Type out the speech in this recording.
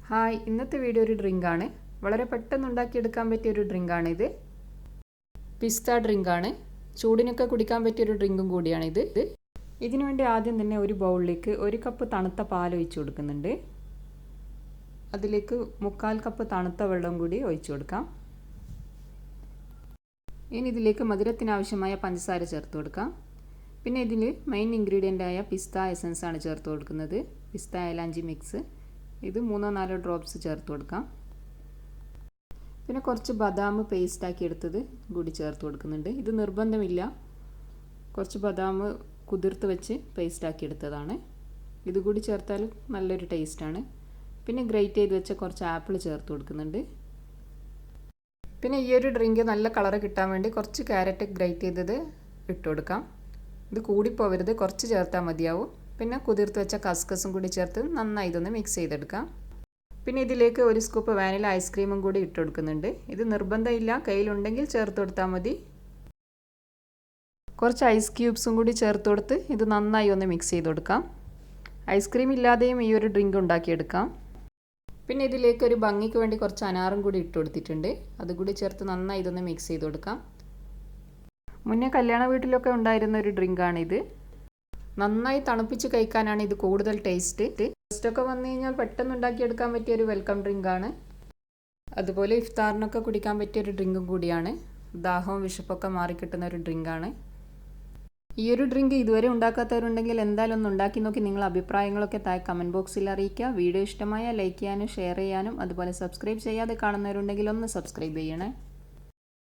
Hi, ഇന്നത്തെ video ഒരു ഡ്രിങ്കാണ്. വളരെ പെട്ടെന്ന് ഉണ്ടാക്കിയെടുക്കാൻ പറ്റിയ ഒരു ഡ്രിങ്കാണിത്. പിസ്ത ഡ്രിങ്കാണ്. ചൂടിനൊക്കെ കുടിക്കാൻ പറ്റിയൊരു ഡ്രിങ്കും കൂടിയാണിത്. ഇതിനുവേണ്ടി ആദ്യം തന്നെ ഒരു ബൗളിലേക്ക് 1 കപ്പ് തണുത്ത പാൽ ഒഴിച്ചു കൊടുക്കുന്നുണ്ട്. അതിലേക്ക് 1/4 കപ്പ് തണുത്ത വെള്ളം കൂടി ഒഴിച്ചു കൊടുക്കാം. ഇനി ഇതിലേക്ക് മധുരത്തിനാവശ്യമായ പഞ്ചസാര ചേർത്ത് കൊടുക്കാം. പിന്നെ ഇതിൽ മെയിൻ ഇൻഗ്രീഡിയൻ്റായ പിസ്ത എസൻസ് ആണ് ചേർത്ത് കൊടുക്കുന്നത്. പിസ്ത ഏലാഞ്ചി മിക്സ്. ഇത് 3-4 ഡ്രോപ്സ് ചേർത്ത് കൊടുക്കാം. പിന്നെ കുറച്ച് ബദാം പേസ്റ്റാക്കി എടുത്തത് കൂടി ചേർത്ത് കൊടുക്കുന്നുണ്ട്. ഇത് നിർബന്ധമില്ല, കുറച്ച് ബദാം കുതിർത്ത് വെച്ച് പേസ്റ്റാക്കി എടുത്തതാണ്. ഇത് കൂടി ചേർത്താൽ നല്ലൊരു ടേസ്റ്റാണ്. പിന്നെ ഗ്രേറ്റ് ചെയ്ത് വെച്ച കുറച്ച് ആപ്പിൾ ചേർത്ത് കൊടുക്കുന്നുണ്ട്. പിന്നെ ഈ ഒരു ഡ്രിങ്ക് നല്ല കളർ കിട്ടാൻ വേണ്ടി കുറച്ച് ക്യാരറ്റ് ഗ്രേറ്റ് ചെയ്തത് ഇട്ട് കൊടുക്കാം. ഇത് കൂടിപ്പോവരുത്, കുറച്ച് ചേർത്താൽ മതിയാവും. പിന്നെ കുതിർത്ത് വെച്ച കസ്കസും കൂടി ചേർത്ത് നന്നായി ഇതൊന്ന് മിക്സ് ചെയ്തെടുക്കാം. പിന്നെ ഇതിലേക്ക് 1 സ്കൂപ്പ് വാനില ഐസ്ക്രീമും കൂടി ഇട്ട് കൊടുക്കുന്നുണ്ട്. ഇത് നിർബന്ധമില്ല, കയ്യിലുണ്ടെങ്കിൽ ചേർത്ത് കൊടുത്താൽ മതി. കുറച്ച് ഐസ് ക്യൂബ്സും കൂടി ചേർത്ത് കൊടുത്ത് ഇത് നന്നായി ഒന്ന് മിക്സ് ചെയ്ത് കൊടുക്കാം. ഐസ്ക്രീം ഇല്ലാതെയും ഈ ഒരു ഡ്രിങ്ക് ഉണ്ടാക്കിയെടുക്കാം. പിന്നെ ഇതിലേക്ക് ഒരു ഭംഗിക്ക് വേണ്ടി കുറച്ച് അനാറും കൂടി ഇട്ട് കൊടുത്തിട്ടുണ്ട്. അതുകൂടി ചേർത്ത് നന്നായി ഇതൊന്ന് മിക്സ് ചെയ്ത് കൊടുക്കാം. മുന്നേ കല്യാണ വീട്ടിലൊക്കെ ഉണ്ടായിരുന്ന ഒരു ഡ്രിങ്കാണിത്. നന്നായി തണുപ്പിച്ച് കഴിക്കാനാണ് ഇത് കൂടുതൽ ടേസ്റ്റ്. ഗസ്റ്റൊക്കെ വന്നു കഴിഞ്ഞാൽ പെട്ടെന്ന് ഉണ്ടാക്കിയെടുക്കാൻ പറ്റിയ ഒരു വെൽക്കം ഡ്രിങ്കാണ്. അതുപോലെ ഇഫ്താറിനൊക്കെ കുടിക്കാൻ പറ്റിയൊരു ഡ്രിങ്കും കൂടിയാണ്. ദാഹവും വിശപ്പൊക്കെ മാറിക്കിട്ടുന്ന ഒരു ഡ്രിങ്കാണ്. ഈ ഒരു ഡ്രിങ്ക് ഇതുവരെ ഉണ്ടാക്കാത്തവരുണ്ടെങ്കിൽ എന്തായാലും ഒന്ന് ഉണ്ടാക്കി നോക്കി നിങ്ങളുടെ അഭിപ്രായങ്ങളൊക്കെ താഴെ കമൻറ്റ് ബോക്സിൽ അറിയിക്കുക. വീഡിയോ ഇഷ്ടമായ ലൈക്ക് ചെയ്യാനും ഷെയർ ചെയ്യാനും അതുപോലെ സബ്സ്ക്രൈബ് ചെയ്യാതെ കാണുന്നവരുണ്ടെങ്കിൽ ഒന്ന് സബ്സ്ക്രൈബ് ചെയ്യണേ.